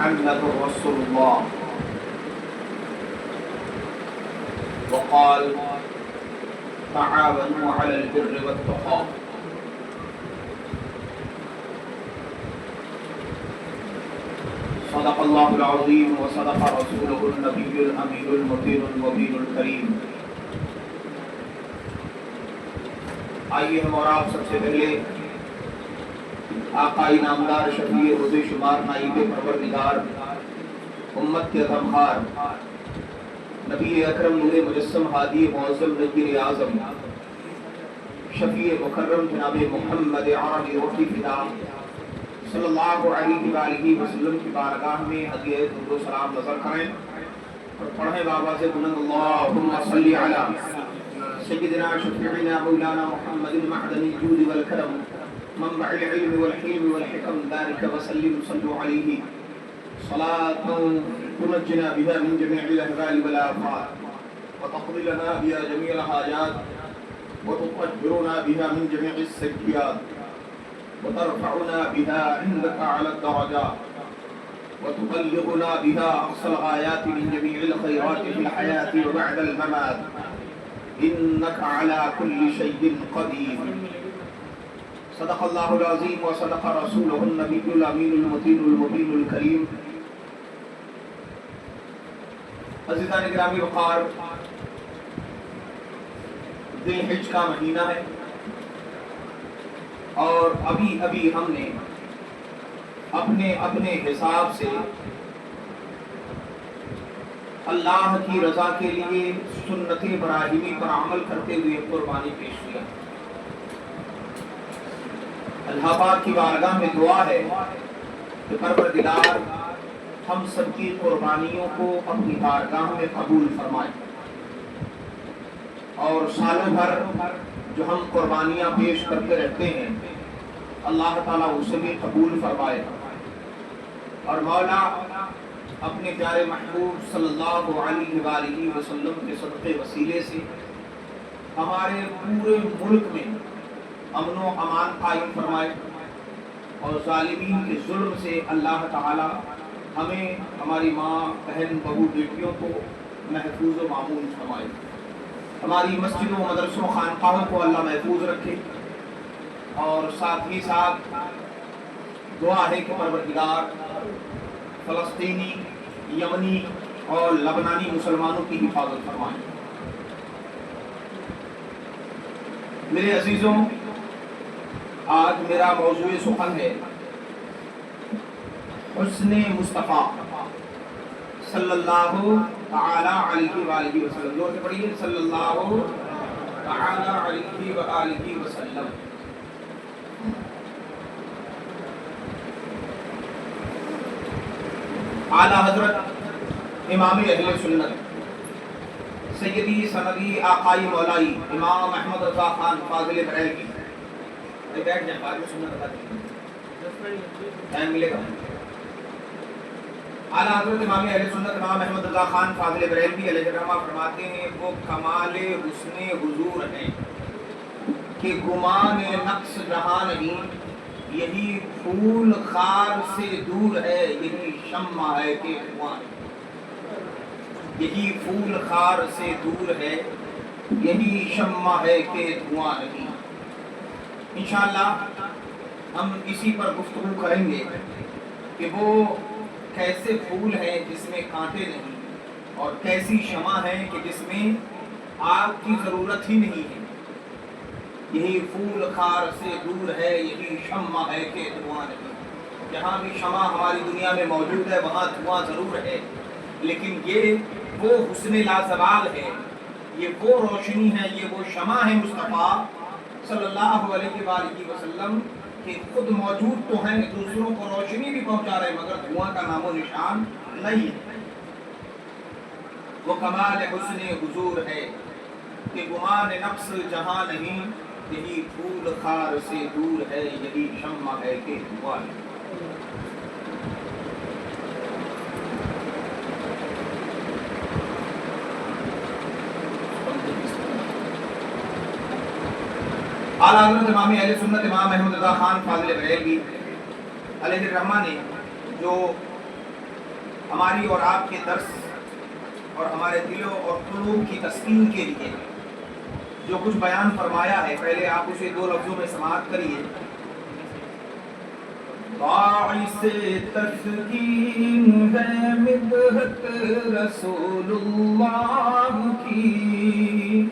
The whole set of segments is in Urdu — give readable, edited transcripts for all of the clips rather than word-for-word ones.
محمد رسول الله وقال تعاونوا على البر والتقوى صدق الله العظيم وصدق رسوله النبي الأمين المطيع المبين الكريم. آئیے ہم اور آپ سب سے پہلے آقا انعامدار شفیع روز شمار نائب پروردگار امت کے غمخوار نبی اکرم نور مجسم ہادی معظم نذیر اعظم شفیع مکرم جناب محمد عربی روحی فدا صلی اللہ علیہ وآلہ وسلم کی بارگاہ میں ہدیہ درود و سلام نظر کریں اور پڑھیں بابا سے بلند اللہم صلی علی سیدنا شفیعنا مولانا محمد معدن الجود والکرم منبع العلم والحلم والحکم بارک وسلم صلو علیہ صلاة تنجنا بها من جميع الأهوال والآفات وتقضي لنا بها جميع الحاجات وتطهرنا بها من جميع السيئات وترفعنا بها عندك على الدرجات وتبلغنا بها أقصى الغايات من جميع الخيرات في الحياة وبعد الممات إنك على كل شيء قدير. صدق الله العظيم وصدق رسوله النبي الأمين المتين المبين الكريم. عزیزان گرامی وقار، ذی الحج کا مہینہ ہے اور ابھی ہم نے اپنے حساب سے اللہ کی رضا کے لیے سنت ابراہیمی پر عمل کرتے ہوئے قربانی پیش کیا. اللہ پاک کی بارگاہ میں دعا ہے کہ پروردگار ہم سب کی قربانیوں کو اپنی بارگاہ میں قبول فرمائے اور سالوں بھر جو ہم قربانیاں پیش کرتے رہتے ہیں اللہ تعالیٰ اسے بھی قبول فرمائے اور مولا اپنے پیارے محبوب صلی اللہ علیہ وآلہ وسلم کے صدقے وسیلے سے ہمارے پورے ملک میں امن و امان قائم فرمائے اور ظالمین کے ظلم سے اللہ تعالی ہمیں، ہماری ماں، بہن، بہو، بیٹیوں کو محفوظ و معمون فرمائے. ہماری مسجدوں، مدرسوں، خانقاہوں کو اللہ محفوظ رکھے اور ساتھ ہی ساتھ دعا ہے کہ پروردگار فلسطینی، یمنی اور لبنانی مسلمانوں کی حفاظت فرمائے. میرے عزیزوں، آج میرا موضوع سخن ہے حسن مصطفیٰ صلی اللہ تعالی علیہ وآلہ وسلم. زور سے پڑھیے، صلی اللہ تعالی علیہ وآلہ وسلم. اعلیٰ حضرت امام اہل سنت سیدی سندی آقائی مولائی امام احمد رضا خان فاضل بریلوی، بیٹھ جائیں، بعد میں سنت بتاتے ٹائم ملے گا. اعلیٰ حضرت امام اہل سنت امام احمد رضا خان فاضل بریلوی علیہ الرحمہ فرماتے ہیں وہ کمال حسن حضور ہیں کہ گمان نقص جہاں نہیں، یہی پھول خار سے دور ہے، یہی شمع ہے کہ دھواں، یہی پھول خار سے دور ہے، یہی شمع ہے کہ دھواں نہیں. انشاءاللہ ہم اسی پر گفتگو کریں گے کہ وہ کیسے پھول ہیں جس میں کانٹے نہیں اور کیسی شمع ہے کہ جس میں آگ کی ضرورت ہی نہیں ہے. یہی پھول خار سے دور ہے، یہی شمع ہے کہ دھواں نہیں. جہاں بھی شمع ہماری دنیا میں موجود ہے وہاں دھواں ضرور ہے، لیکن یہ وہ حسن لازوال ہے، یہ وہ روشنی ہے، یہ وہ شمع ہے مصطفیٰ صلی اللہ علیہ وآلہ وسلم کہ خود موجود تو ہیں، دوسروں کو روشنی بھی پہنچا رہے مگر دھواں کا نام و نشان نہیں ہے. وہ کمال حسن حضور ہے کہ گمان نفس جہاں نہیں، یہی پھول خار سے دور ہے، یہی شمع ہے کہ دھواں ہے. اعلیٰ حضرت امام اہل سنت امام احمد رضا خان فاضل بریلوی علیہ الرحمہ نے جو ہماری اور آپ کے درس اور ہمارے دلوں اور قلوب کی تسکین کے لیے جو کچھ بیان فرمایا ہے، پہلے آپ اسے 2 لفظوں میں سماعت کریے۔ باعث تسکین ہے مدحت رسول اللہ کی،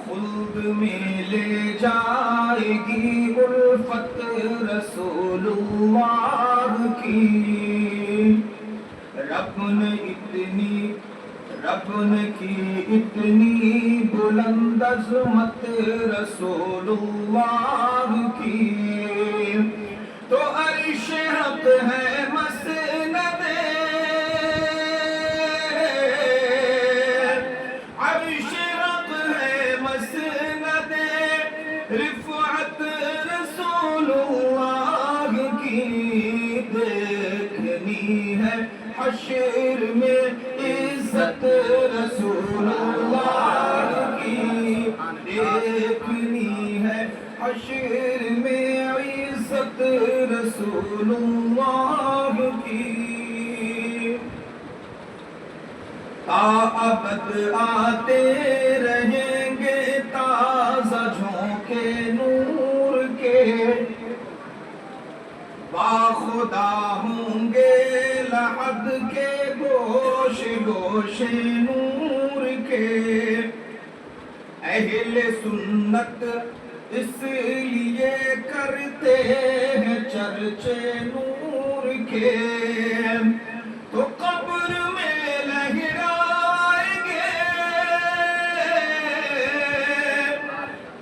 خلد میں لے جائے گی الفت رسول اللہ کی۔ رب نے کی اتنی بلند عظمت رسول اللہ کی، تو عرش حق ہے مسند، عرش حق ہے مسند رفعت رسول اللہ کی۔ دیکھنی ہے حشر میں عزت رسول اللہ کی، دیکھنی ہے حشر میں عزت رسول اللہ کی۔ تا ابد آتے رہیں گے تازہ جھونکے نور کے، باخدا ہوں گے لحد کے گوش گوش نور کے۔ اہل سنت اس لیے کرتے ہیں چرچے نور کے، تو قبر میں لہرائیں گے،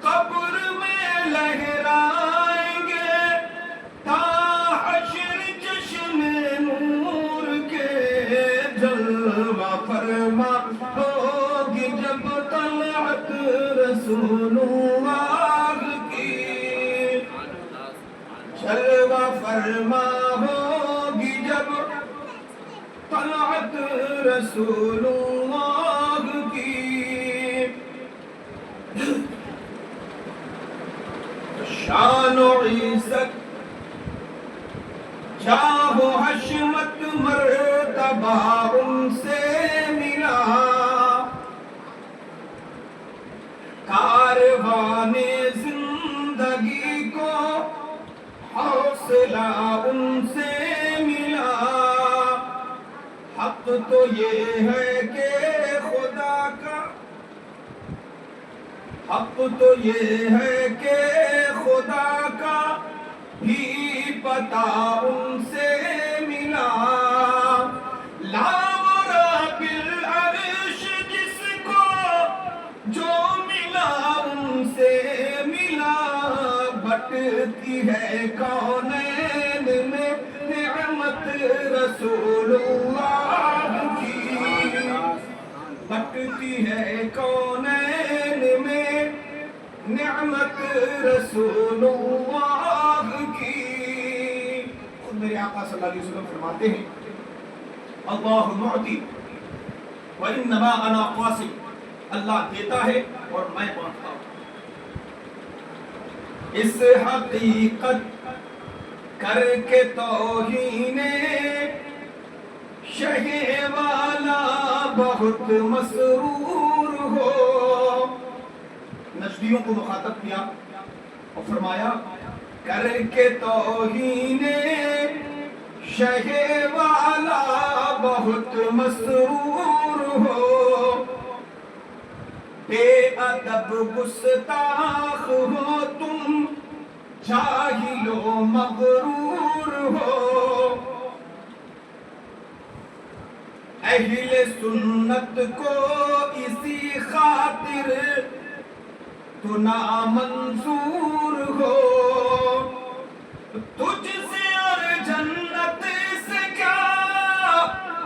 قبر میں لہرائیں گے تا حشر چشم نور کے۔ جلوہ فرما ہوگی جب طلعت رسول اللہ کی، جلوہ فرما ہوگی جب طلعت رسول اللہ کی۔ شان و عزت جاہ و حشمت مرتبہ ان سے ملا، کاروان زندگی کو حوصلہ ان سے ملا۔ حق تو یہ ہے کہ خدا کا، حق تو یہ ہے کہ خدا کا بھی پتہ ان سے ملا۔ لاورا بالعرش جس کو جو ملا ان سے ملا، بٹتی ہے کونین میں نعمت رسول اللہ کی، بٹتی ہے کونین میں نعمت رسول اللہ کی۔ خود میرے آقا صلی اللہ علیہ وسلم فرماتے ہیں، اللہ معطی وانما انا قاسم، اللہ دیتا ہے اور میں بانٹتا ہوں۔ اس حقیقت کر کے توہین شہ والا بہت مسرور ہو۔ نجدیوں کو مخاطب کیا اور فرمایا، کر کے توہین شہ والا بہت مسرور ہو۔ بے ادب گستاخ ہو تم، جاہل و مغرور ہو۔ اہل سنت کو اسی خاطر تو نامنظور ہو۔ تجھ سے اور جنت سے کیا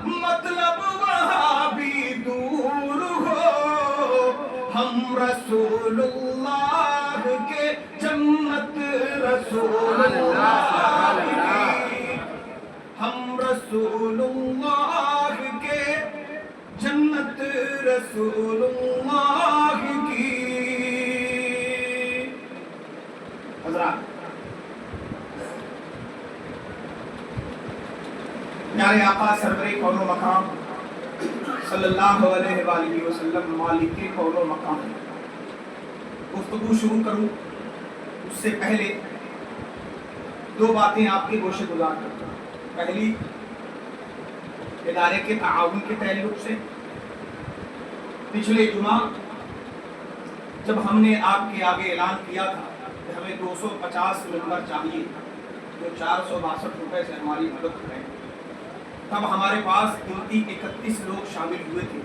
مطلب وہاں بھی دور ہو۔ ہم رسول اللہ کے جنت رسول اللہ کی، ہم رسول اللہ کے جنت رسول اللہ کی۔ حضرات، پیارے آقا سرور کون و مقام صلی اللہ علیہ وآلہ وسلم مالک کون و مقام گفتگو شروع کروں اس سے پہلے دو باتیں آپ کے گوشے گزار کرتا ہوں۔ پہلی، ادارے کے تعاون کے تعلق سے پچھلے جمعہ جب ہم نے آپ کے آگے اعلان کیا تھا کہ ہمیں 250 ممبر چاہیے جو 462 روپے سے ہماری مدد کریں، تب ہمارے پاس 31 لوگ شامل ہوئے تھے۔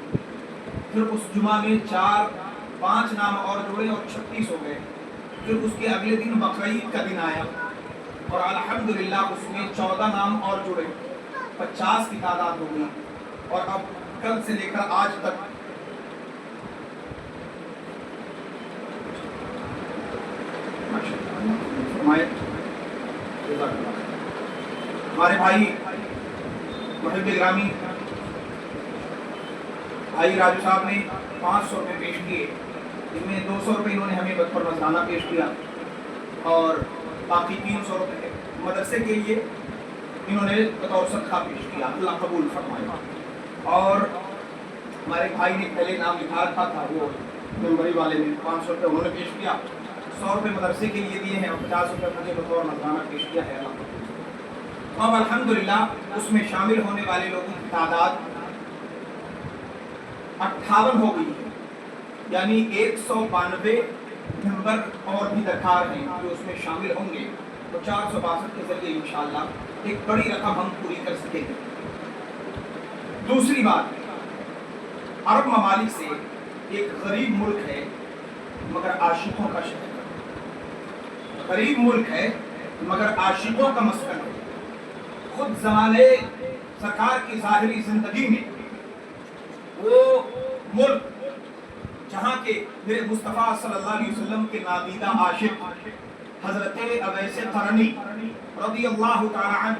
پھر اس جمعہ میں 5 نام اور جوڑے اور 36 ہو گئے۔ پھر اس کے اگلے دن بقرعید کا دن آیا اور الحمدللہ اس میں 14 نام اور جڑے، 50 کی تعداد ہو گئی، اور اب کل سے لے کر آج تک ہمارے بھائی محب گرامی بھائی راجو صاحب نے 500 روپے پیش کیے، جن میں 200 روپے انہوں نے ہمیں بد پر مزدانہ پیش کیا اور باقی 300 روپے مدرسے کے لیے انہوں نے بطور صدقہ پیش کیا، اللہ قبول فرمائے۔ اور ہمارے بھائی نے پہلے نام لکھا رکھا تھا، وہ ممبری والے نے 500 روپے انہوں نے پیش کیا، 100 روپے مدرسے کے لیے دیے ہیں اور 50 روپے مجھے بطور مزدانہ پیش کیا ہے، اللہ قبول۔ اب الحمدللہ اس میں شامل ہونے والے لوگوں کی تعداد 58 ہو گئی ہے، یعنی 192 ممبر اور بھی درکار ہیں جو اس میں شامل ہوں گے، تو 462 کے ذریعے انشاءاللہ ایک بڑی رقم ہم پوری کر سکیں گے۔ دوسری بات، عرب ممالک سے ایک غریب ملک ہے مگر عاشقوں کا شہر، غریب ملک ہے مگر عاشقوں کا مسکن ہے۔ خود زمانے سرکار کی ظاہری زندگی میں وہ ملک جہاں کے میرے مصطفیٰ صلی اللہ علیہ وسلم کے نابینا عاشق حضرت اویس قرنی رضی اللہ تعالی عنہ،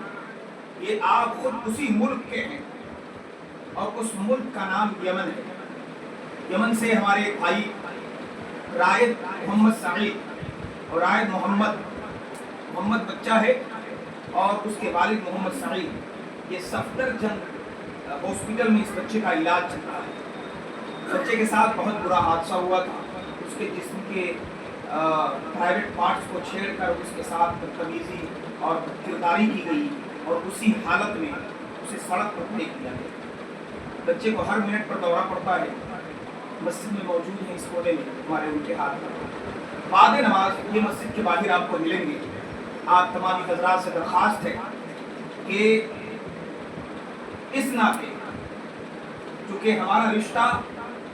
یہ آپ خود اسی ملک کے ہیں اور اس ملک کا نام یمن ہے۔ یمن سے ہمارے بھائی رائد محمد سعید اور رائد محمد بچہ ہے اور اس کے والد محمد سعید، یہ صفدر جنگ ہاسپٹل میں اس بچے کا علاج چل رہا ہے۔ بچے کے ساتھ بہت برا حادثہ ہوا تھا، اس کے جسم کے پرائیویٹ پارٹس کو چھیڑ کر اس کے ساتھ بدتمیزی اور کرداری کی گئی اور اسی حالت میں اسے سڑک پر پھینک دیا گیا۔ بچے کو ہر منٹ پر دورہ پڑتا ہے، مسجد میں موجود ہیں اس کونے میں ہمارے ان کے ہاتھ میں۔ بعد نماز یہ مسجد کے باہر آپ کو ملیں گے۔ آپ تمام حضرات سے درخواست ہے کہ اس ناطے چونکہ ہمارا رشتہ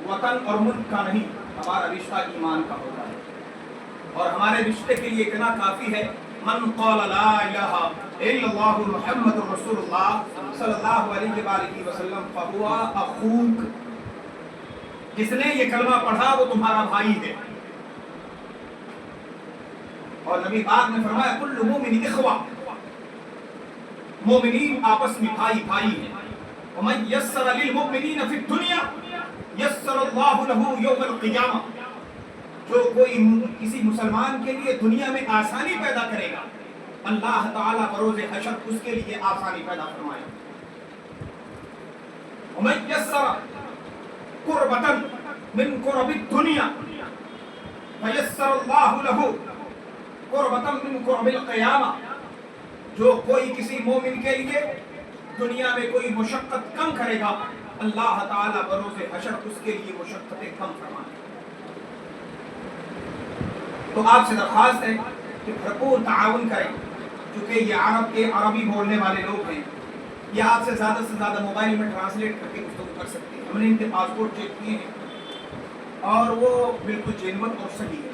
وطن اور ملک کا نہیں، ہمارا رشتہ ایمان کا ہوتا ہے، اور ہمارے رشتے کے لیے اتنا کافی ہے، من قال لا الہ الا اللہ محمد رسول اللہ صلی اللہ علیہ وآلہ وسلم فہو اخوک، جس نے یہ کلمہ پڑھا وہ تمہارا بھائی ہے۔ اور نبی پاک نے فرمایا کل مومن اخوہ، مومنین آپس میں بھائی بھائی ہیں۔ ومن یسر للمؤمنین فی الدنیا یسر اللہ لہ یوم القیامہ، جو کوئی کسی مسلمان کے لیے دنیا میں آسانی پیدا کرے گا، اللہ تعالیٰ بروز حشر اس کے لیے آسانی پیدا فرمائے۔ ومن یسر قربۃ من قرب الدنیا فیسر اللہ لہ قربۃ من قرب القیامہ، جو کوئی کسی مومن کے لیے دنیا میں کوئی مشقت کم کرے گا، اللہ تعالیٰ بروز حشر اس کے لیے مشقتیں کم فرمائے۔ تو آپ سے درخواست ہے کہ بھرپور تعاون کریں، چونکہ یہ عرب کے عربی بولنے والے لوگ ہیں، یہ آپ سے زیادہ موبائل میں ٹرانسلیٹ کر کے گفتگو کر سکتے ہیں۔ ہم نے ان کے پاسپورٹ چیک کیے ہیں اور وہ بالکل جینون اور صحیح ہے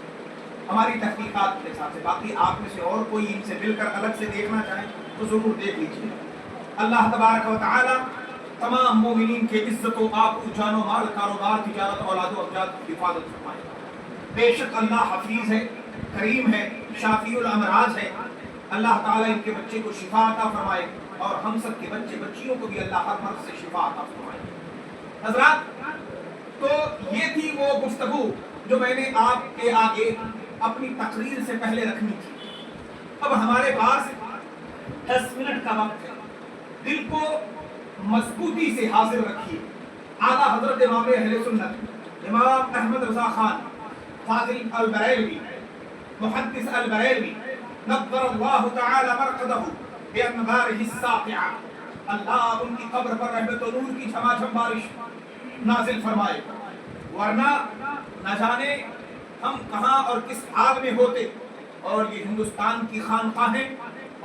ہماری تحقیقات کے حساب سے۔ باقی آپ میں سے اور کوئی ان سے مل کر الگ سے دیکھنا چاہیں تو ضرور دیکھ لیجیے۔ اللہ تبارک و تعالی تمام مومنین کے عزت و آب و جان و مال، کاروبار، تجارت، اولاد و اولاد کی حفاظت فرمائے۔ بے شک اللہ حفیظ ہے، کریم ہے، شافی الامراض ہے۔ اللہ تعالیٰ ان کے بچے کو شفا عطا فرمائے اور ہم سب کے بچے بچیوں کو بھی اللہ ہر مرض سے شفا عطا فرمائے۔ حضرات، تو یہ تھی وہ گفتگو جو میں نے آپ کے آگے اپنی تقریر سے پہلے رکھنی تھی۔ اب ہمارے پاس 10 منٹ کا وقت ہے، دل کو مضبوطی سے حاضر رکھیے. اعلیٰ حضرت امام اہل سنت امام احمد رضا خان فاضل البریلوی محدث البریلوی نور اللہ تعالی مرقدہ بانوارہ الساطعہ، اللہ ان کی قبر پر رحمت و نور کی جھما جھم بارش نازل فرمائے. ورنہ نہ جانے ہم کہاں اور کس حال میں ہوتے، اور یہ ہندوستان کی خانقاہیں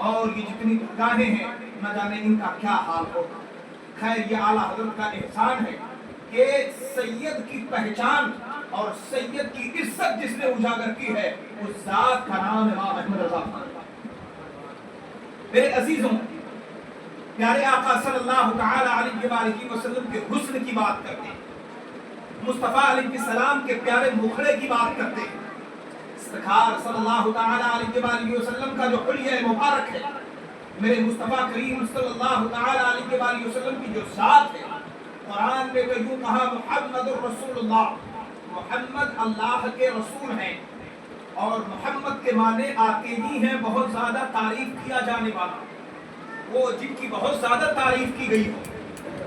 اور یہ جتنی درگاہیں ہیں نہ جانے ان کا کیا حال ہوگا. خیر، یہ اعلیٰ حضرت کا احسان ہے کہ سید کی پہچان اور سید کی عزت جس نے اجاگر کی ہے اس ذات کا نام امام احمد رضا خان. میرے عزیزوں، پیارے آقا صلی اللہ تعالی علیہ وآلہ وسلم کے حسن کی بات کرتے ہیں، مصطفیٰ علیہ السلام کے پیارے مکھڑے کی بات کرتے ہیں. سرکار صلی اللہ تعالی علیہ وآلہ وسلم کا جو حلیہ مبارک ہے، میرے مصطفیٰ کریم صلی اللہ تعالی علیہ وآلہ وسلم کی جو ذات ہے، قرآن میں تو یوں کہا محمد الرسول اللہ، محمد اللہ کے رسول ہیں. اور محمد کے معنی آتے ہی ہیں بہت زیادہ تعریف کیا جانے والا، وہ جن کی بہت زیادہ تعریف کی گئی ہو.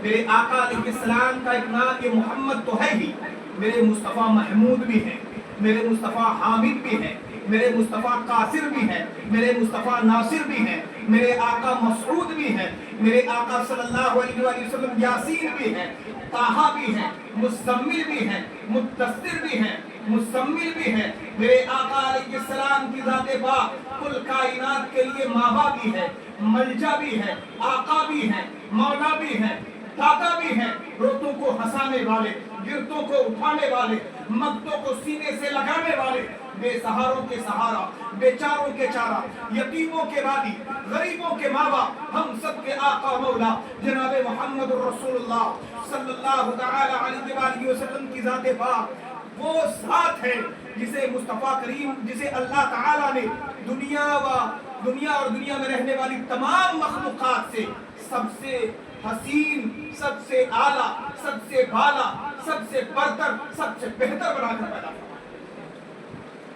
میرے آقا علیہ السلام کا ایک نام یہ محمد تو ہے ہی، میرے مصطفیٰ محمود بھی ہیں، میرے مصطفیٰ حامد بھی ہیں، میرے مصطفیٰ قاصر بھی ہیں، میرے مصطفیٰ ناصر بھی ہیں، میرے آقا مسعود بھی ہیں، میرے آقا صلی اللہ علیہ وآلہ وسلم یاسین بھی ہیں، طٰہٰ بھی ہیں، مزمل بھی ہیں، مدثر بھی ہیں، مزمل بھی ہیں. میرے آقا علیہ السلام کی ذات پاک کل کائنات کے لیے ماوا بھی ہے، ملجا بھی ہے، آقا بھی ہے، مولا بھی ہے، داتا بھی ہیں، روتوں کو ہنسانے والے، گرتوں کو اٹھانے والے، مگتوں کو سینے سے لگانے والے، بے سہاروں کے سہارا، بیچاروں کے چارہ، یتیموں کے والی، غریبوں کے ماوا، ہم سب کے آقا مولا جناب محمد الرسول اللہ صلی اللہ تعالی علیہ وآلہ وسلم کی ذات پاک وہ ذات ہے جسے مصطفیٰ کریم، جسے اللہ تعالیٰ نے دنیا اور دنیا میں رہنے والی تمام مخلوقات سے سب سے حسین، سب سے اعلیٰ، سب سے بالا، سب سے برتر، سب سے بہتر بنا کر پیدا فرمایا.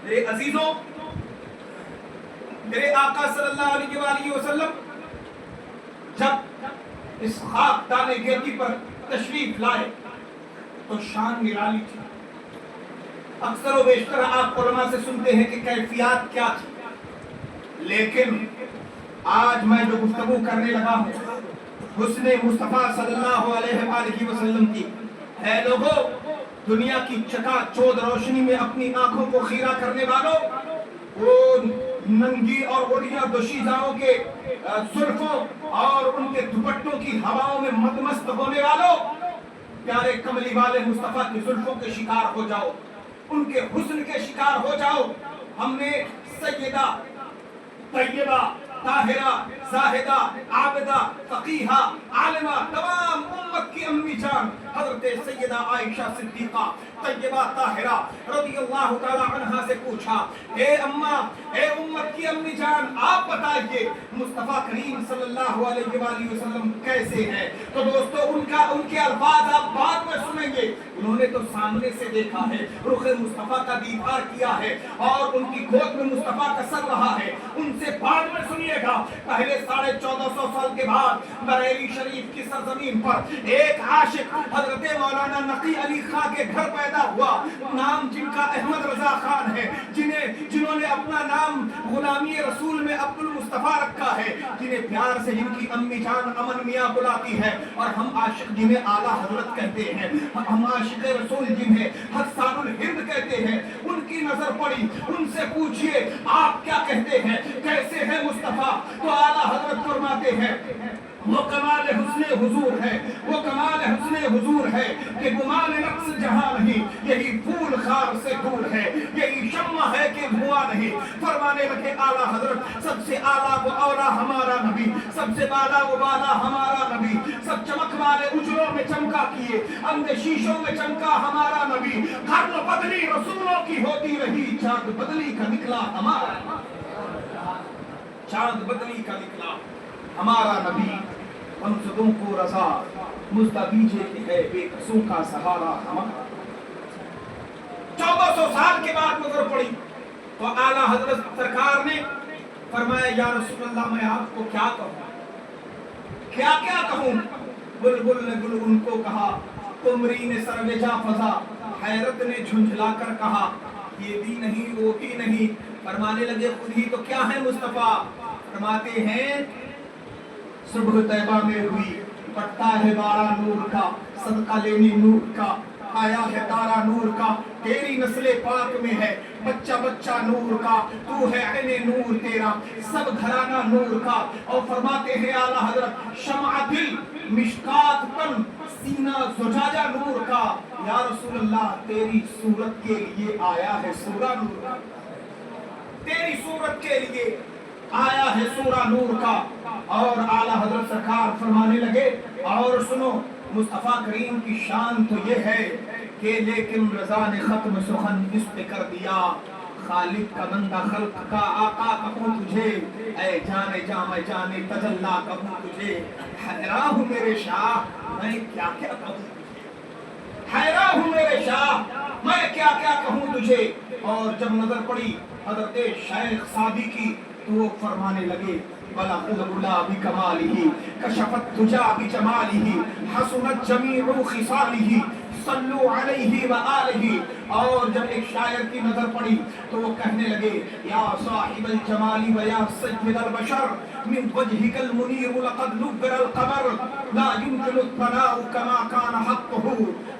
میرے عزیزوں، میرے آقا صلی اللہ علیہ وآلہ وسلم جب اس خاکدان گردی پر تشریف لائے تو شان نرالی تھی. اکثر و بیشتر آپ علماء سے سنتے ہیں کہ کیفیات کیا تھی، لیکن آج میں جو گفتگو کرنے لگا ہوں حسن مصطفیٰ صلی اللہ علیہ وآلہ وسلم کی ہے. لوگوں، دنیا کی چکا چود روشنی میں اپنی آنکھوں کو خیرہ کرنے والوں، وہ ننگی اور اڑیا دوشیزاؤں کے زلفوں اور ان کے دوپٹوں کی ہواؤں میں مدمست ہونے والوں، پیارے کملی والے مصطفیٰ کی زلفوں کے شکار ہو جاؤ، ان کے حسن کے شکار ہو جاؤ. ہم نے سیدہ، طیبہ، طاہرہ، زاہدہ، عابدہ، فقیہہ، عالمہ، تمام امت کی امی جان حضرت سیدہ عائشہ صدیقہ طیبہ طاہرہ رضی اللہ تعالی عنہا سے پوچھا، اے اماں، اے امت کی امی جان، آپ بتائیے مصطفیٰ کریم صلی اللہ علیہ وآلہ وسلم کیسے ہیں؟ تو دوستو ان کے الفاظ آپ بعد میں سنیں گے. انہوں نے تو سامنے سے دیکھا ہے، رخ مصطفیٰ کا دیدار کیا ہے اور ان کی گود میں مصطفیٰ کا سر رہا ہے. ان سے بعد میں سنیے گا. پہلے 1450 سال کے بعد بریلی شریف کی سرزمین پر ایک عاشق حضرت مولانا نقی علی خان کے گھر پیدا ہوا، نام جن کا احمد رضا خان ہے، جنہوں نے اپنا نام غلامی رسول میں عبد المصطفیٰ رکھا ہے، جنہیں پیار سے جن کی امی جان امن میاں بلاتی ہے، اور ہم عاشق جنہیں اعلیٰ حضرت کہتے ہیں، ہم عاشق رسول جنہیں حسان الہند کہتے ہیں. ان کی نظر پڑی. ان سے پوچھئے آپ کیا کہتے ہیں، کیسے ہے مصطفیٰ؟ تو اعلیٰ حضرت فرماتے ہیں وہ کمال حسن حضور ہے، وہ کمال حسن حضور ہے کہ گمان نقص جہاں نہیں، یہی پھول خار سے دور ہے، یہی شمع ہے کہ دھواں نہیں. فرمانے لگے اعلیٰ حضرت سب سے اعلیٰ و اولیٰ ہمارا نبی، سب سے بالا و بالا ہمارا نبی، سب چمک والے اجروں میں چمکا کیے، اندھے شیشوں میں چمکا ہمارا نبی. قرن بدلی رسولوں کی ہوتی رہی، چاند بدلی کا نکلا ہمارا، چاند بدلی کا نکلا ہمارا نبی. غمزدوں کو رضا مزدہ دیجئے کہ ہے بے قصوں کا سہارا ہمارا. 1400 سال کے بعد نظر پڑی تو اعلیٰ حضرت سرکار نے فرمایا یا رسول اللہ میں آپ کو کیا کہوں. کیا کیا کہوں، بلبل نے گلگن کو کہا، قمری نے سروجا فضا، حیرت نے جھنجھلا کر کہا یہ بھی نہیں وہ بھی نہیں۔ فرمانے لگے خود ہی تو کیا ہے مصطفیٰ؟ فرماتے ہیں صبح طیبہ میں ہوئی، پٹتا ہے بارہ نور کا، صدقہ لینے نور کا، آیا ہے تارا نور کا، تیری نسل پاک میں ہے بچہ بچہ نور کا، تو ہے عین نور تیرا، سب گھرانہ نور کا۔ اور فرماتے ہیں اعلیٰ حضرت شمع دل مشکات تن سینہ زجاجہ نور کا، یا رسول اللہ تیری صورت کے لیے آیا ہے سورہ نور کا، تیری صورت کے لیے آیا ہے سورہ نور کا۔ اور اعلیٰ حضرت سرکار فرمانے لگے اور سنو، مصطفیٰ کریم کی شان تو یہ ہے کہ لیکن رضا نے ختم سخن اس پہ کر دیا، خالق کا بندہ خلق کا آقا کہوں تجھے، اے جانے جاں میں جانے تجلا کہوں تجھے، حیران ہوں میرے شاہ میں کیا کیا کہوں تجھے، حیران ہوں میرے شاہ میں کیا کیا کہوں تجھے۔ اور جب نظر پڑی حضرت شیخ سعدی کی تو وہ فرمانے لگے بلغ العلا بکمالہ کشفت الدجا بجمالہ حسنت جمیع خصالہ صلو علیہ وآلہ۔ اور جب ایک شاعر کی نظر پڑی تو وہ کہنے لگے یا صاحب الجمال و یا سید البشر من وجهك المنیر لقد نور القمر لا يمكن الثناء كما كان حقه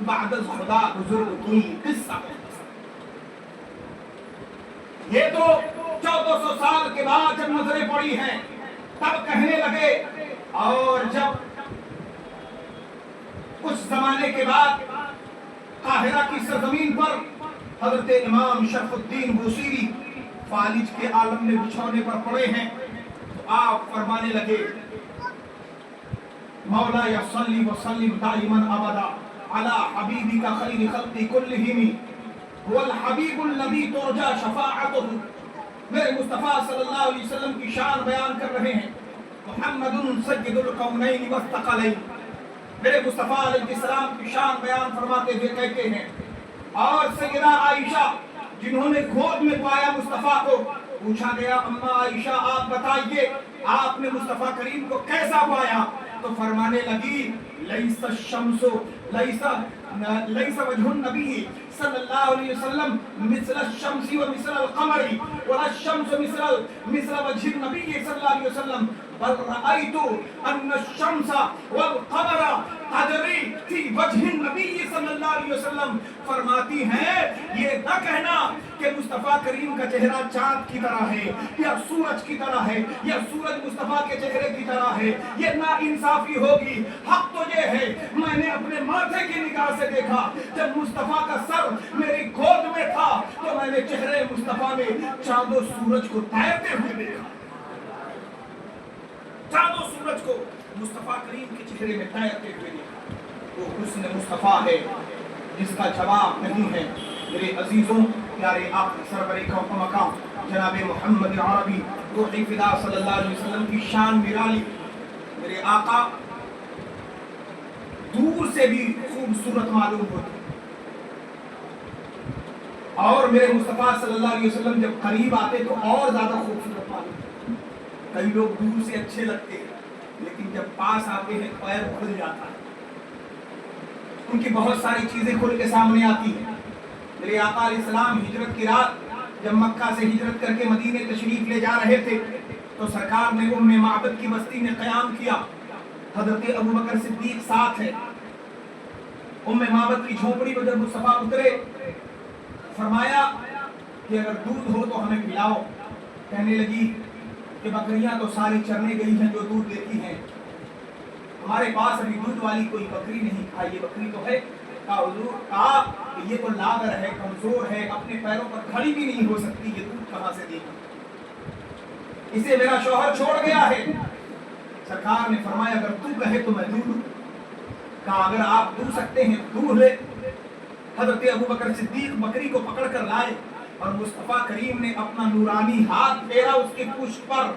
بعد از خدا بزرگ کی قصہ۔ یہ تو 1400 سال کے بعد جب نظریں پڑی ہیں تب کہنے لگے۔ اور جب کچھ زمانے کے بعد قاہرہ کی سرزمین پر حضرت امام شرف الدین بوصیری فالج کے عالم میں بچھونے پر پڑے ہیں تو آپ فرمانے لگے مولا یا صلی وسلم دائما ابدا علی حبیبی کا خیر خلق کلہم هو الحبیب الذی ترجا شفاعتہ۔ میرے مصطفیٰ صلی اللہ علیہ وسلم کی شان بیان کر رہے ہیں، محمد سید الکونین والثقلین۔ میرے مصطفیٰ علیہ السلام کی شان بیان فرماتے ہوئے کہتے ہیں اور سیدہ عائشہ جنہوں نے گود میں پایا مصطفیٰ کو، پوچھا گیا اما عائشہ آپ بتائیے آپ نے مصطفیٰ کریم کو کیسا پایا؟ تو فرمانے لگی لیس الشمس لیس وجہ النبی صلی اللہ علیہ وسلم مثل الشمس و مثل القمر ولا الشمس مثل وجہ النبی صلی اللہ علیہ وسلم بل رأيت ان الشمس والقمر تجری فی وجہ النبی صلی اللہ علیہ وسلم۔ فرماتی ہیں یہ نہ کہنا کہ مصطفیٰ کریم کا چہرہ چاند کی طرح ہے یا سورج کی طرح ہے یا سورج مصطفیٰ کے چہرے کی طرح ہے، یہ نا انصافی ہوگی۔ حق تو یہ ہے میں نے اپنے ماتھے کی نگاہ سے دیکھا، جب مصطفیٰ کا سر میری گود میں تھا تو میں نے چہرے مصطفیٰ میں چاند و سورج کو تیرتے ہوئے دیکھا، چاند و سورج کو مصطفیٰ کریم کے چہرے میں تیرتے ہوئے دیکھا۔ وہ حسن مصطفیٰ ہے جس کا جواب نہیں ہے۔ میرے عزیزوں، پیارے آقا سرور کون مقام جناب محمد عربی روحی فدا صلی اللہ علیہ وسلم کی شان نرالی، میرے آقا دور سے بھی خوبصورت معلوم ہوتے اور میرے مصطفیٰ صلی اللہ علیہ وسلم جب قریب آتے تو اور زیادہ خوبصورت معلوم ہوتے۔ کئی لوگ دور سے اچھے لگتے ہیں لیکن جب پاس آتے ہیں پیر کھل جاتا ہے، ان کی بہت ساری چیزیں کھل کے سامنے آتی ہیں۔ میرے آقا علیہ السلام ہجرت کی رات جب مکہ سے ہجرت کر کے مدینے تشریف لے جا رہے تھے تو سرکار نے ام معبد کی بستی میں قیام کیا، حضرت ابو بکر صدیق ساتھ ہے۔ ام معبد کی جھونپڑی پر جب مصطفیٰ اترے فرمایا کہ اگر دودھ ہو تو ہمیں پلاؤ۔ کہنے لگی کہ بکریاں تو ساری چرنے گئی ہیں جو دودھ دیتی ہیں، ہمارے پاس ابھی دودھ والی کوئی بکری نہیں، یہ بکری تو ہے۔ حضور کہا کہ یہ تو لاغر ہے، کمزور ہے، اپنے پیروں پر کھڑی بھی نہیں ہو سکتی، یہ دودھ کہاں سے دے گا؟ اسے میرا شوہر چھوڑ گیا ہے۔ سرکار نے فرمایا اگر تو کہے تو میں دوں دوں۔ کہا اگر آپ دو سکتے ہیں دو لے۔ حضرت ابو بکر صدیق بکری کو پکڑ کر لائے اور مصطفیٰ کریم نے اپنا نورانی ہاتھ پھیرا اس کی پشت پر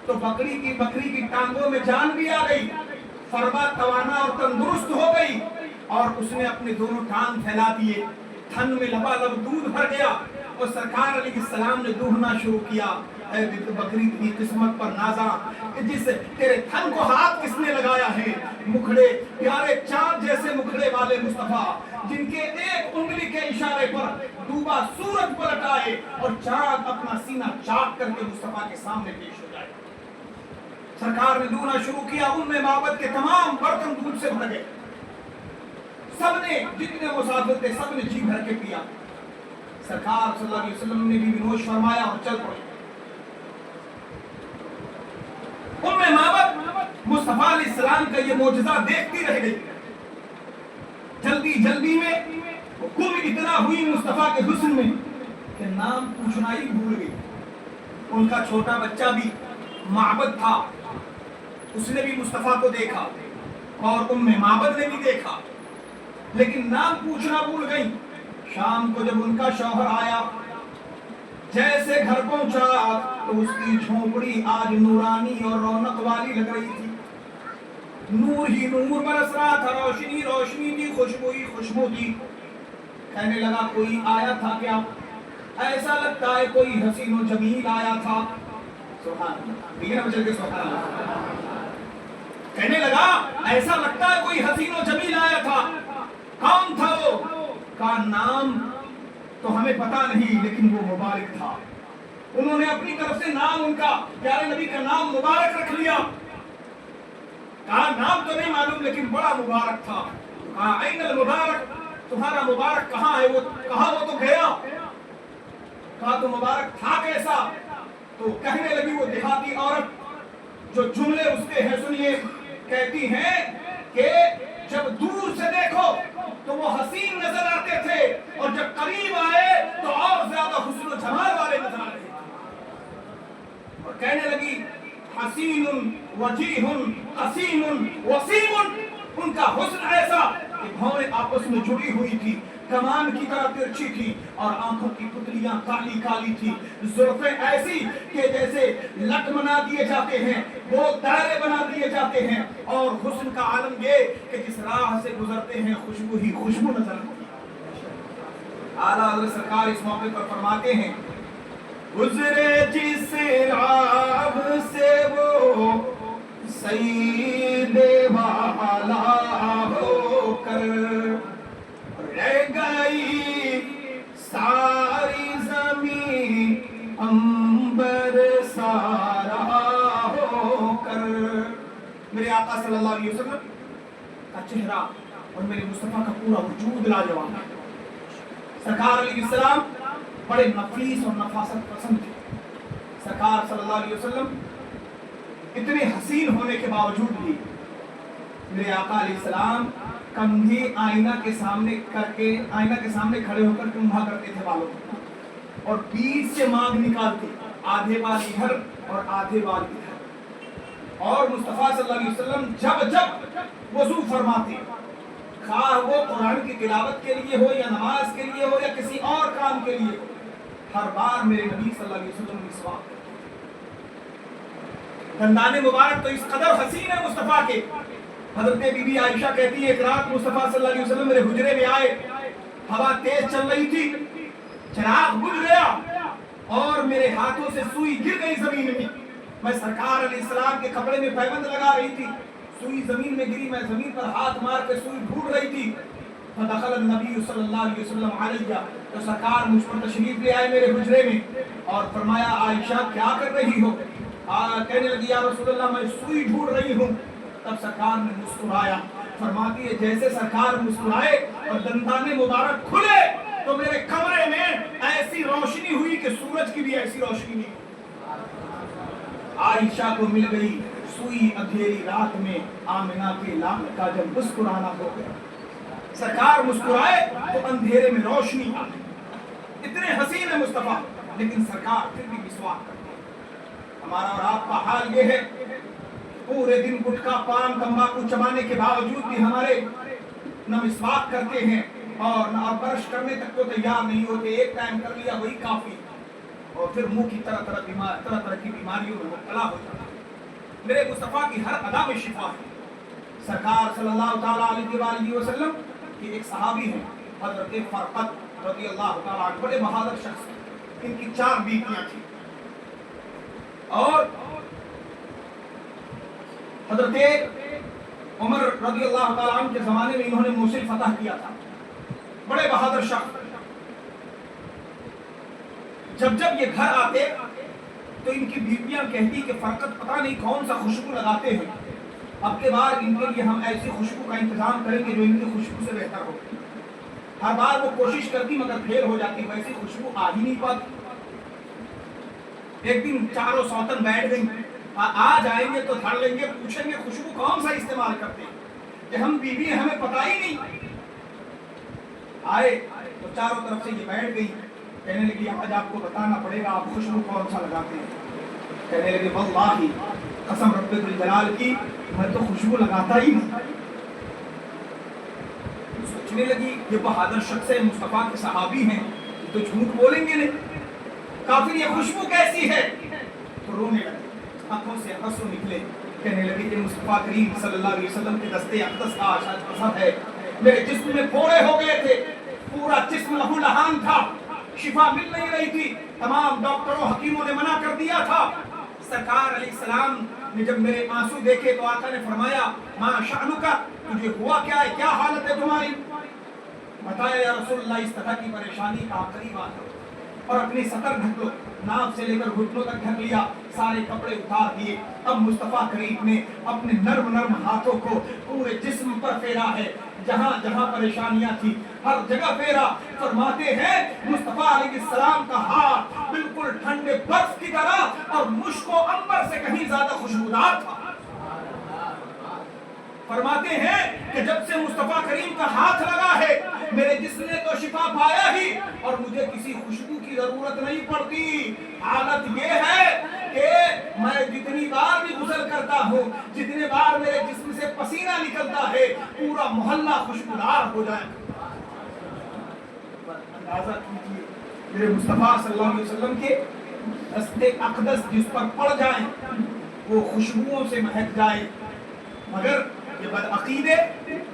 تو بکری کی ٹانگوں میں جان بھی آ گئی، فرما توانا اور تندرست ہو گئی اور اس نے اپنے دونوں ٹانگ پھیلا دیے، تھن میں لبالب دودھ بھر گیا اور سرکار علیہ السلام نے دوہنا شروع کیا۔ اے بنت بکری تیری قسمت پر نازا کہ جس تیرے تھن کو ہاتھ کس نے لگایا ہے. مکھڑے پیارے چاند جیسے مکھڑے والے مصطفیٰ جن کے ایک انگلی کے اشارے پر ڈوبا سورج پلٹ آئے اور چاند اپنا سینہ چاک کر کے مصطفیٰ کے سامنے پیش ہو جائے. سرکار نے دھونا شروع کیا. ام معبد کے تمام برتن دودھ سے بھر گئے. سب نے جتنے مسافر تھے سب نے جی بھر کے پیا. سرکار صلی اللہ علیہ وسلم نے بھی نوش فرمایا اور چل پڑے. ام معبد مصطفیٰ علیہ السلام کا یہ معجزہ دیکھتی رہ گئی. جلدی جلدی میں وہ گم اتنا ہوئی مصطفیٰ کے حسن میں کہ نام پوچھنا ہی بھول گئی. ان کا چھوٹا بچہ بھی معبد تھا. اس نے بھی مصطفیٰ کو دیکھا اور ام معبد نے بھی دیکھا لیکن نام پوچھنا بھول گئی. شام کو جب ان کا شوہر آیا جیسے گھر پہنچا تو اس کی جھونپڑی آج نورانی اور رونق والی لگ رہی تھی. نور ہی نور برس رہا تھا. روشنی روشنی تھی. خوشبو ہی خوشبو تھی. کہنے لگا کوئی آیا تھا کیا؟ ایسا لگتا ہے کوئی حسین و جمیل آیا تھا. سبحان اللہ. کہنے لگا ایسا لگتا ہے کوئی حسین و جمیل آیا تھا. کون تھا وہ؟ کا نام تو ہمیں پتا نہیں لیکن وہ مبارک تھا. انہوں نے اپنی طرف سے نام ان کا پیارے نبی کا نام مبارک رکھ لیا. کہا نام تو نہیں معلوم لیکن بڑا مبارک تھا. کہا این المبارک؟ تمہارا مبارک کہاں ہے؟ وہ کہا وہ تو گیا. کہا تو مبارک تھا کیسا؟ تو کہنے لگی وہ دیہاتی عورت جو جملے اس کے ہیں سنیے. کہتی ہیں کہ جب دور سے دیکھو تو وہ حسین نظر آتے تھے اور جب قریب آئے تو اور زیادہ حسن و جمال والے نظر آتے تھے. اور کہنے لگی حسین وجیہ حسین وسیم. ان کا حسن ایسا کہ بھویں آپس میں جڑی ہوئی تھی. کمان کی طرح ترچھی تھی اور آنکھوں کی پتلیاں کالی کالی تھی. زلفیں ایسی کہ جیسے لٹ بنا دیے جاتے ہیں وہ دائرے بنا دیے جاتے ہیں. اور حسن کا عالم یہ کہ جس راہ سے گزرتے ہیں خوشبو ہی خوشبو نظر آتی ہے. اعلیٰ حضرت سرکار اس موقع پر فرماتے ہیں گزرے جس راہ سے وہ سید والا ہو کر رہ گئی ساری زمین انبر سارا ہو کر. میرے آقا صلی اللہ علیہ وسلم کا چہرہ اور میرے مصطفیٰ کا پورا وجود لاجواب ہے. سرکار علیہ السلام بڑے نفیس اور نفاست پسند تھے. سرکار صلی اللہ علیہ وسلم اتنے حسین ہونے کے باوجود بھی میرے آقا علیہ السلام کندھے آئینہ کے سامنے کر کے آئینہ کے سامنے کھڑے ہو کر کندھا کرتے تھے بالوں کو اور بیچ سے مانگ نکالتے آدھے بال ادھر اور آدھے بال ادھر. اور مصطفیٰ صلی اللہ علیہ وسلم جب جب وضو فرماتے خواہ وہ قرآن کی تلاوت کے لیے ہو یا نماز کے لیے ہو یا کسی اور کام کے لیے ہو ہر بار میرے نبی صلی اللہ علیہ وسلم مسواک کرتے. دندان مبارک تو اس قدر حسین ہے مصطفیٰ کے. حضرت بی بی عائشہ کہتی ہے ایک رات مصطفیٰ صلی اللہ علیہ وسلم میرے حجرے میں آئے. ہوا تیز چل رہی تھی. چراغ بجھ گیا اور میرے ہاتھوں سے سوئی گر گئی زمین میں. میں سرکار علیہ السلام کے کپڑے میں پیبند لگا رہی تھی. سوئی زمین میں گری. میں زمین پر ہاتھ مار کے سوئی ڈھونڈ رہی تھی. فدخل النبی صلی اللہ علیہ وسلم علیہ تو سرکار مجھ پر تشریف لے آئے میرے حجرے میں اور فرمایا عائشہ کیا کر رہی ہو؟ کہنے لگی یا رسول اللہ میں سوئی ڈھونڈ رہی ہوں. تب سرکار نے مسکرایا. فرماتی ہے جیسے سرکار مسکرائے اور دندان مبارک کھلے تو میرے کمرے میں ایسی روشنی ہوئی کہ سورج کی بھی ایسی روشنی نہیں. عائشہ کو مل گئی سوئی اندھیری رات میں آمنہ کے لال کا جب مسکرانا ہو گیا. سرکار مسکرائے تو اندھیرے میں روشنی آ گئی. اتنے حسین ہے مصطفیٰ لیکن سرکار پھر بھی مسواک کرتے. ہمارا اور آپ کا حال یہ ہے پورے دن گٹکا پان تمباکو چبانے کے باوجود بھی ہمارے نہ مسواک کرتے ہیں اور نہ برش کرنے تک تو تیار نہیں ہوتے. ایک ٹائم کر لیا وہی کافی اور پھر منہ کی طرح طرح کی بیماریوں میں مبتلا ہو جاتا. میرے مصطفیٰ کی ہر ادا میں شفا ہے. سرکار صلی اللہ تعالیٰ علیہ وآلہ وسلم کی ایک صحابی ہیں حضرت فرقت رضی اللہ تعالیٰ عنہ. بڑے بہادر شخص. ان کی 4 بیٹیاں تھیں. اور حضرت عمر رضی اللہ تعالیٰ عنہ کے زمانے میں انہوں نے موصل فتح کیا تھا، بڑے بہادر شخص۔ جب جب یہ گھر آتے تو ان کی بیویاں کہتی کہ فرقت پتہ نہیں کون سا خوشبو لگاتے ہیں، اب کے بار ان کے لیے ہم ایسی خوشبو کا انتظام کریں گے جو ان کی خوشبو سے بہتر ہو۔ ہر بار وہ کوشش کرتی مگر فیل ہو جاتی، ویسی خوشبو آ ہی نہیں پاتی۔ ایک دن چاروں سوتن بیٹھ گئی، آ جائیں گے تو دھڑ لیں گے، پوچھیں گے خوشبو کون سا استعمال کرتے ہیں کہ ہم بیوی ہیں ہمیں پتہ ہی نہیں۔ آئے تو چاروں طرف سے یہ بیٹھ گئی، کہنے لگی آج آپ کو بتانا پڑے گا آپ خوشبو کون سا لگاتے ہیں۔ کہنے لگے واللہ قسم رب الجلال کی میں تو خوشبو لگاتا ہی نہیں۔ سوچنے لگی یہ بہادر شخص ہے، مصطفیٰ کے صحابی ہیں، یہ تو جھوٹ بولیں گے نہیں، کافر یہ خوشبو کیسی ہے؟ تو رونے لگے، آنکھوں سے آنسو نکلے، کہنے لگے کہ مصطفیٰ کریم صلی اللہ علیہ وسلم کے دستے اقدس کا اثر ہے، میرے جسم میں پھوڑے ہو گئے تھے، پورا جسم لہو لہان تھا، شفا مل نہیں رہی تھی، تمام ڈاکٹروں حکیموں نے منع کر دیا تھا۔ سرکار علیہ السلام نے جب میرے آنسو دیکھے تو آقا نے فرمایا ما شأنک، تجھے ہوا کیا ہے، کیا حالت ہے تمہاری؟ بتایا یا رسول اللہ اس طرح کی پریشانی کا قریب آ جاؤ اور اپنی سطر ڈھک لو، ناف سے لے کر گھٹنوں تک ڈھک لیا، سارے کپڑے اتار دیے۔ اب مصطفیٰ کریم نے اپنے نرم نرم ہاتھوں کو پورے جسم پر پھیرا ہے، جہاں جہاں پریشانیاں تھی ہر جگہ پھیرا۔ فرماتے ہیں مصطفیٰ علیہ السلام کا ہاتھ بالکل ٹھنڈے برف کی طرح اور مشک و عنبر سے کہیں زیادہ خوشبودار تھا۔ فرماتے ہیں کہ جب سے مصطفیٰ کریم کا ہاتھ لگا ہے میرے جسم نے تو شفا پایا ہی اور مجھے کسی خوشبو کی ضرورت نہیں پڑتی۔ حالت یہ ہے کہ میں جتنی بار بھی غسل کرتا ہوں، جتنے بار میرے جسم سے پسینہ نکلتا ہے، پورا محلہ خوشبودار ہو جائے۔ اندازہ کیجیے میرے مصطفیٰ صلی اللہ علیہ وسلم کے دستے اقدس جس پر پڑ جائیں وہ خوشبوؤں سے مہک جائے، مگر یہ بدعقیدے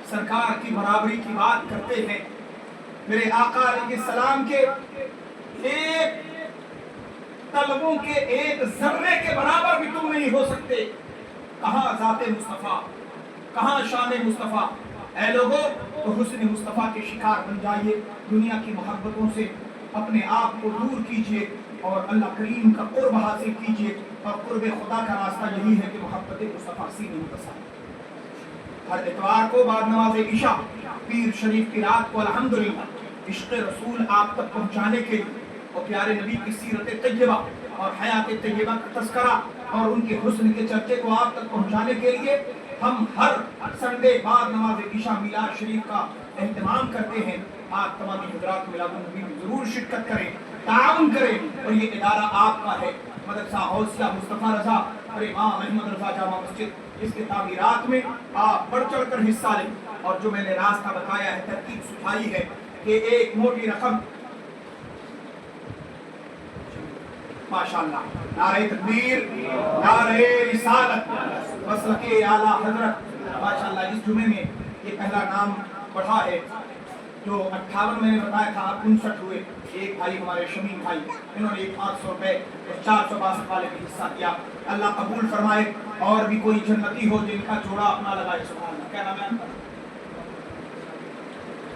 سرکار کی برابری کی بات کرتے ہیں۔ میرے آقا علیہ السلام کے ایک طلبوں کے ایک ذرے کے برابر بھی تم نہیں ہو سکتے، کہاں ذات مصطفیٰ، کہاں شان مصطفیٰ۔ اے لوگو تو حسن مصطفیٰ کے شکار بن جائیے، دنیا کی محبتوں سے اپنے آپ کو دور کیجیے اور اللہ کریم کا قرب حاصل کیجیے، اور قرب خدا کا راستہ یہی ہے کہ محبت مصطفیٰ سینے میں بسائے۔ ہر اتوار کو بعد نماز عشاء پیر شریف کی رات کو الحمدللہ عشق رسول آپ تک پہنچانے کے لیے اور پیارے نبی کی سیرت طیبہ اور حیات طیبہ کا تذکرہ اور ان کے حسن کے چرچے کو آپ تک پہنچانے کے لیے ہم ہر سنڈے بعد نماز عشاء میلاد شریف کا اہتمام کرتے ہیں۔ آپ تمام حضرات میلاد النبی میں ضرور شرکت کریں، تعاون کریں، اور یہ ادارہ آپ کا ہے۔ مدرسہ حوصلہ مصطفیٰ رضا اور امام احمد رضا جامع مسجد، اس کے تعمیرات میں آپ بڑھ چڑھ کر حصہ لیں، اور جو میں نے راستہ بتایا ہے، ترتیب سکھائی ہے کہ ایک موٹی رقم ماشاءاللہ، نعرہ تکبیر، نعرہ رسالت، مسلک اعلیٰ حضرت، ماشاءاللہ اس جمعے میں یہ پہلا نام پڑھا ہے۔ جو 58 میں نے بتایا تھا، 59 ہوئے۔ ایک بھائی ہمارے شمیم بھائی، انہوں نے 500 روپے اور 462 والے بھی حصہ دیا۔ اللہ قبول فرمائے، اور بھی کوئی جنتی ہو جن کا جوڑا اپنا لگائے۔ سبحان اللہ، کیا نام ہے آپ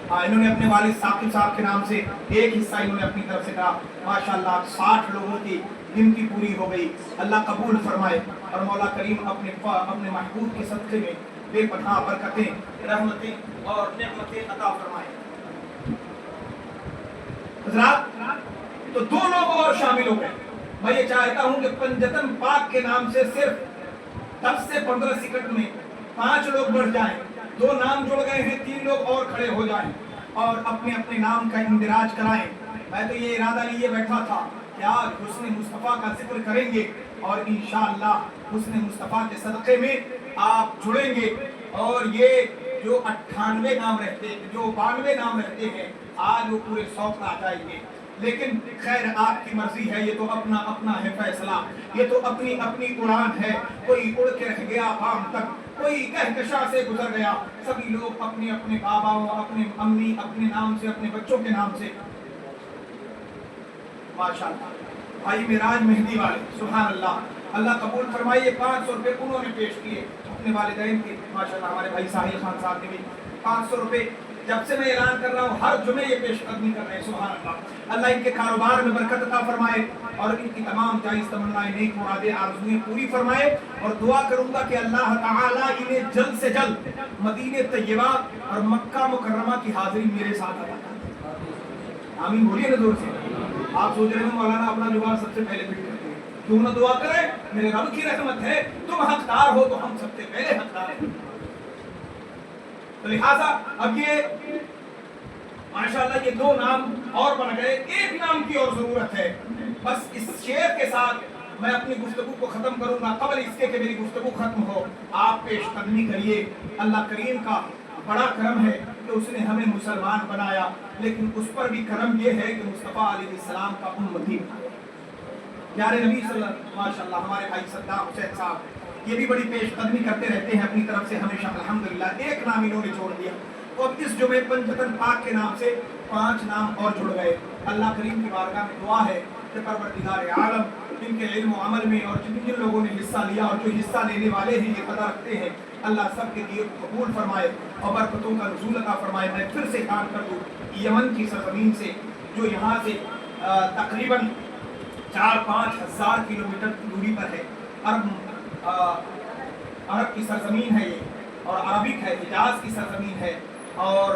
کا؟ انہوں نے اپنے والد ثاقب صاحب کے نام سے ایک حصہ انہوں نے اپنی طرف سے کہا۔ ماشاءاللہ 60 لوگوں کی گنتی پوری ہو گئی۔ اللہ قبول فرمائے، اور مولا کریم اپنے محبوب کے صدقے میں بے پناہ برکتیں، رحمتیں اور نعمتیں عطا فرمائے۔ حضرات تو 2 لوگ اور شامل ہو گئے۔ میں یہ چاہتا ہوں کہ پنجتن پاک کے نام سے صرف 10 سے 15 سیکنڈ میں 5 لوگ بڑھ جائیں، 2 نام جڑ گئے ہیں، 3 لوگ اور کھڑے ہو جائیں اور اپنے اپنے نام کا اندراج کرائیں۔ میں تو یہ ارادہ لیے بیٹھا تھا کہ آج حسن مصطفیٰ کا ذکر کریں گے، اور انشاءاللہ حسن مصطفیٰ کے صدقے میں آپ جڑیں گے، اور یہ جو 98 نام رہتے، جو 92 نام رہتے ہیں، آج وہ پورے 100 پر آ جائیں گے۔ لیکن خیر آپ کی مرضی ہے، یہ تو اپنا اپنا ہے فیصلہ، یہ تو اپنی اپنی اڑان ہے۔ کوئی اڑ کے رہ گیا عام تک، کوئی کہکشاں سے گزر گیا، سبھی لوگ اپنے اپنے باباؤں، اپنے امی، اپنے نام سے، اپنے بچوں کے نام سے۔ ماشاءاللہ بھائی معراج مہدی والے، سبحان اللہ، اللہ قبول فرمائے. یہ 500 روپے انہوں نے پیش کیے اپنے والدین کے. ماشاءاللہ ہمارے بھائی ساحل خان صاحب نے بھی 500 روپے جب سے میں اعلان کر رہا ہوں ہر جمعے یہ پیش قدمی کر رہے ہیں. سبحان اللہ. اللہ ان کے کاروبار میں برکت عطا فرمائے اور ان کی تمام جائز تمنائیں نیک مرادیں آرزوئیں پوری فرمائے. اور دعا کروں گا کہ اللہ تعالیٰ انہیں جلد سے جلد مدینہ طیبہ اور مکہ مکرمہ کی حاضری میرے ساتھ عطا کرے. آمین بولیے نا زور سے. آپ سوچ رہے ہیں مولانا اپنا جواب سب سے پہلے فٹ کرتے ہیں, کیوں نہ دعا کریں؟ میرے رب کی رحمت ہے, تم حقدار ہو تو ہم سب سے پہلے حقدار ہیں. تو لہٰذا اب یہ ماشاءاللہ یہ 2 نام اور بن گئے. ایک نام کی اور ضرورت ہے. بس اس شعر کے ساتھ میں اپنی گفتگو کو ختم کروں گا. قبل اس کے کہ میری گفتگو ختم ہو, آپ پیش قدمی کریے. اللہ کریم کا بڑا کرم ہے کہ اس نے ہمیں مسلمان بنایا, لیکن اس پر بھی کرم یہ ہے کہ مصطفیٰ علیہ السلام کا امتی بنایا. پیارے نبی صلی اللہ علیہ وسلم. ماشاءاللہ ہمارے بھائی صدام حسین صاحب یہ بھی بڑی پیش قدمی کرتے رہتے ہیں اپنی طرف سے ہمیشہ. الحمدللہ ایک نام انہوں نے چھوڑ دیا. تو اب اس جمعے پنجتن پاک کے نام سے 5 نام اور جڑ گئے. اللہ کریم کی بارگاہ میں دعا ہے کہ پروردگار عالم جن کے علم و عمل میں اور جن لوگوں نے حصہ لیا اور جو حصہ لینے والے ہیں یہ پتہ رکھتے ہیں, اللہ سب کے دیے قبول فرمائے اور برکتوں کا نزول عطا فرمائے. میں پھر سے اعلان کر دوں یمن کی سرزمین سے, جو یہاں سے تقریباً 4-5 ہزار کلومیٹر کی دوری پر ہے. عرب کی سرزمین ہے یہ, اور عربک ہے, حجاز کی سرزمین ہے, اور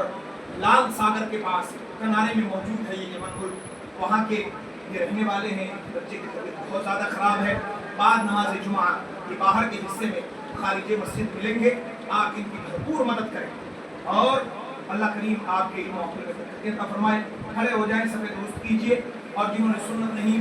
لال ساگر کے پاس کنارے میں موجود ہے یہ یمن ملک. وہاں کے یہ رہنے والے ہیں. بچے کی طبیعت بہت زیادہ خراب ہے. بعد نماز جمعہ یہ باہر کے حصے میں خارج مسجد ملیں گے. آپ ان کی بھرپور مدد کریں اور اللہ کریم آپ کے علم و عقل میں برکت عطا فرمائے. کھڑے ہو جائیں, سفید درست کیجیے, اور جنہوں نے سنت نہیں